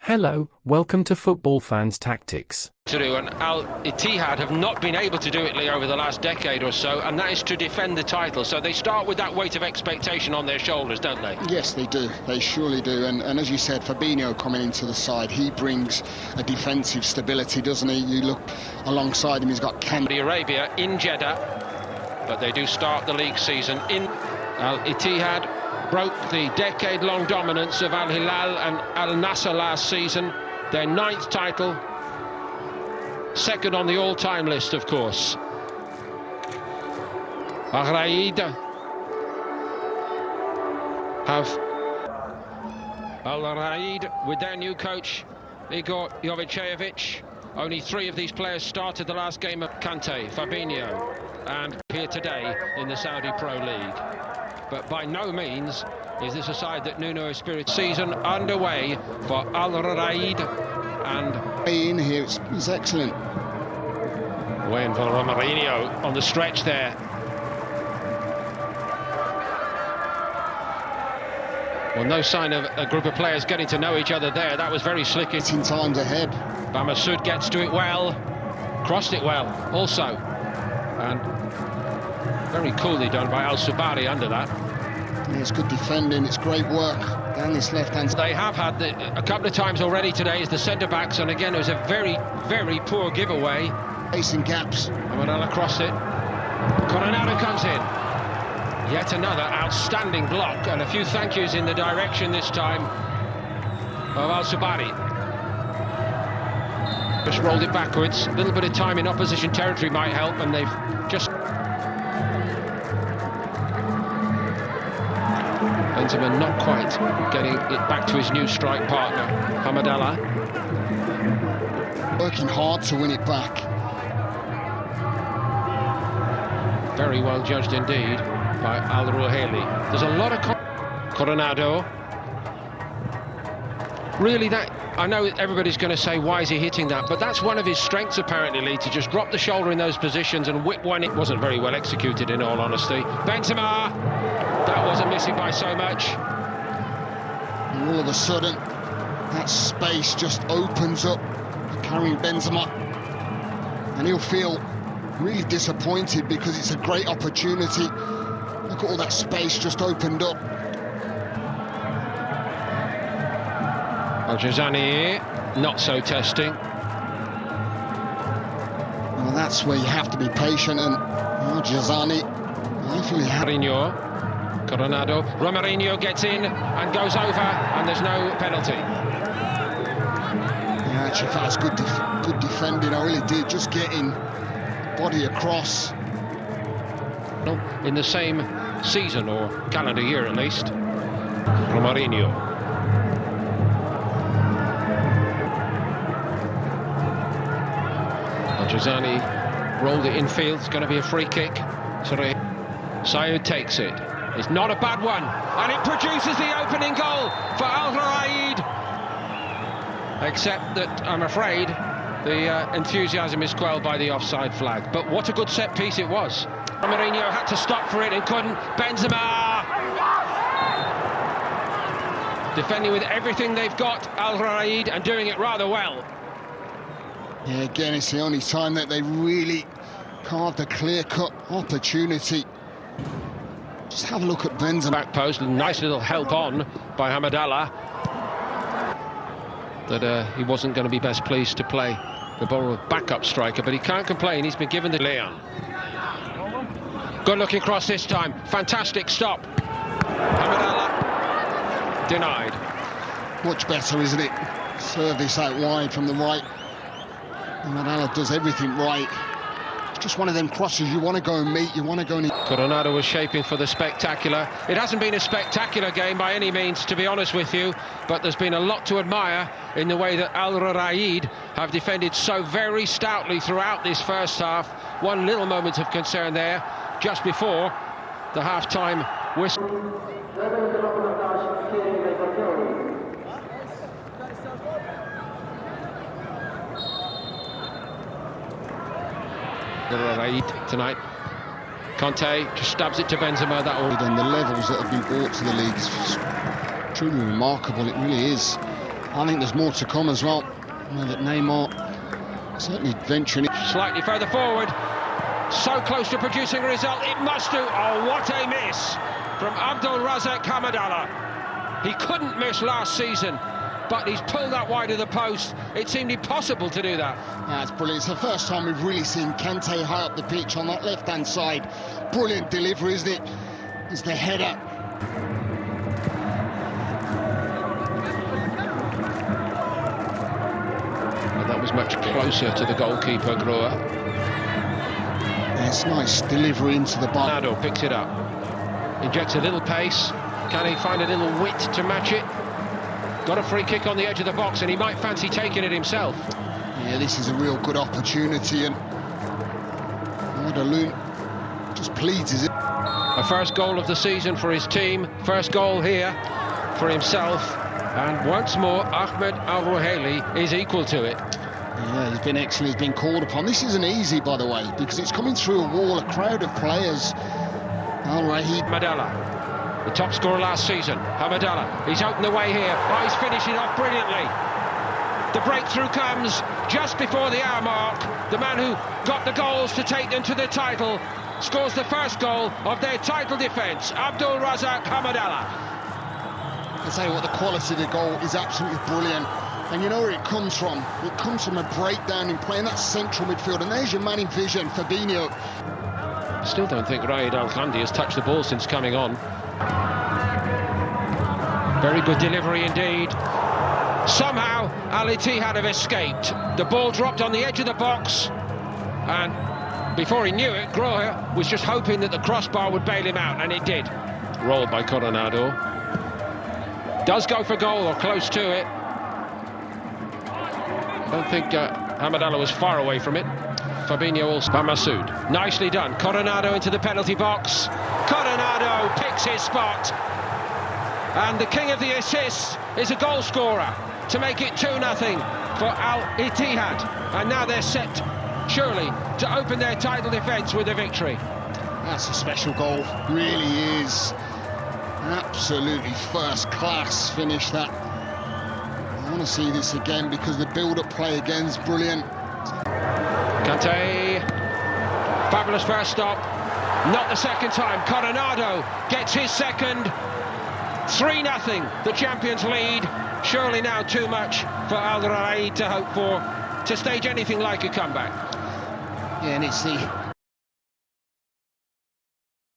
Hello, welcome to Football Fans Tactics. To do, and Ittihad have not been able to do it, Lee, over the last decade or so, and that is to defend the title. So they start with that weight of expectation on their shoulders, don't they? Yes, they do. They surely do. And as you said, Fabinho coming into the side, he brings a defensive stability, doesn't he? You look alongside him, he's got Kante. Saudi Arabia in Jeddah, but they do start the league season in Ittihad. Broke the decade-long dominance of Al Hilal and Al Nassr last season. Their 9th title, second on the all-time list, of course. Raed have Al Raed with their new coach Igor Jovicevic. Only 3 of these players started the last game of Kante, Fabinho, and here today in the Saudi Pro League. But by no means is this a side that Nuno Espirito. Season underway for Al Raed, and in here, it's excellent. Wayne for Romarinho on the stretch there. Well, no sign of a group of players getting to know each other there. That was very slick. 18 times ahead. Bamasoud gets to it well, crossed it well also, and very coolly done by Al-Subari under that. Yeah, it's good defending, it's great work down this left-hand side. They have had a couple of times already today as the centre-backs, and again it was a very, very poor giveaway. Facing gaps. Amanala crossed it. Coronado comes in. Yet another outstanding block, and a few thank yous in the direction this time of Al-Subari. Just rolled it backwards. A little bit of time in opposition territory might help, and they've just... Benzema not quite getting it back to his new strike partner, Hamadallah. Working hard to win it back. Very well judged indeed by Al Ruhaili. There's a lot of... Coronado. Really, that... I know everybody's going to say, why is he hitting that? But that's one of his strengths, apparently, Lee, to just drop the shoulder in those positions and whip one. It wasn't very well executed, in all honesty. Benzema! That wasn't missing by so much. And all of a sudden, that space just opens up, carrying Benzema. And he'll feel really disappointed because it's a great opportunity. Look at all that space just opened up. Al-Jazani not so testing. Well, that's where you have to be patient, and Al-Jazani hopefully Fabinho, Coronado, Romarinho gets in and goes over, and there's no penalty. Yeah, actually, that was good defending. I really did, just getting body across. In the same season, or calendar year at least. Romarinho. Al-Jazani rolled it infield. It's going to be a free kick. Sorry, Sayoud takes it. It's not a bad one, and it produces the opening goal for Al Raed. Except that I'm afraid the enthusiasm is quelled by the offside flag. But what a good set piece it was. Mourinho had to stop for it and couldn't. Benzema defending with everything they've got, Al Raed, and doing it rather well. Yeah, again, it's the only time that they really carved a clear-cut opportunity. Just have a look at Benzema. Back post, nice little help on by Hamadallah. That he wasn't going to be best pleased to play the ball with backup striker, but he can't complain. He's been given the Leon. Good looking cross this time. Fantastic stop. Hamadallah denied. Much better, isn't it? Service out wide from the right. Hamadallah does everything right. It's just one of them crosses you want to go and meet, you want to go and... Coronado was shaping for the spectacular. It hasn't been a spectacular game by any means, to be honest with you, but there's been a lot to admire in the way that Al Raed have defended so very stoutly throughout this first half. One little moment of concern there, just before the half-time whistle. Raed tonight. Kante just stabs it to Benzema. That and the levels that have been brought to the league is truly remarkable. It really is. I think there's more to come as well. I know that Neymar certainly venturing it. Slightly further forward. So close to producing a result. It must do. Oh, what a miss from Abdul Razak Hamadallah. He couldn't miss last season, but he's pulled that wide of the post. It seemed impossible to do that. That's brilliant. It's the first time we've really seen Kante high up the pitch on that left-hand side. Brilliant delivery, isn't it? It's the header. Well, that was much closer to the goalkeeper, Grohe. Yes, nice delivery into the box. Ronaldo picks it up. Injects a little pace. Can he find a little wit to match it? Got a free kick on the edge of the box, and he might fancy taking it himself. Yeah, this is a real good opportunity, and Ronaldo just pleases it. A first goal of the season for his team, first goal here for himself, and once more Ahmed Al-Ruhaili is equal to it. Yeah, he's been excellent, he's been called upon. This isn't easy, by the way, because it's coming through a wall, a crowd of players. Al-Raed. Hamadallah, the top scorer last season. Hamadallah, he's opened the way here. Oh, he's finishing off brilliantly. The breakthrough comes just before the hour mark. The man who got the goals to take them to the title scores the first goal of their title defence, Abdul Razak Hamadallah. I tell you what, the quality of the goal is absolutely brilliant. And you know where it comes from? It comes from a breakdown in playing that central midfield. And there's your man in vision, Fabinho. Still don't think Raed has touched the ball since coming on. Very good delivery indeed. Somehow Ittihad have escaped. The ball dropped on the edge of the box, and before he knew it, Grohe was just hoping that the crossbar would bail him out, and it did. Rolled by Coronado. Does go for goal, or close to it. I don't think Hamadallah was far away from it. Fabinho also by Masoud. Nicely done. Coronado into the penalty box. Coronado picks his spot. And the king of the assists is a goal scorer to make it 2-0 for Ittihad. And now they're set, surely, to open their title defence with a victory. That's a special goal, really is. An absolutely first-class finish, that. I want to see this again because the build-up play again is brilliant. Kante, fabulous first stop, not the second time. Coronado gets his second. 3-0, the champions lead. Surely now too much for Al-Raed to hope for, to stage anything like a comeback. Yeah, and it's the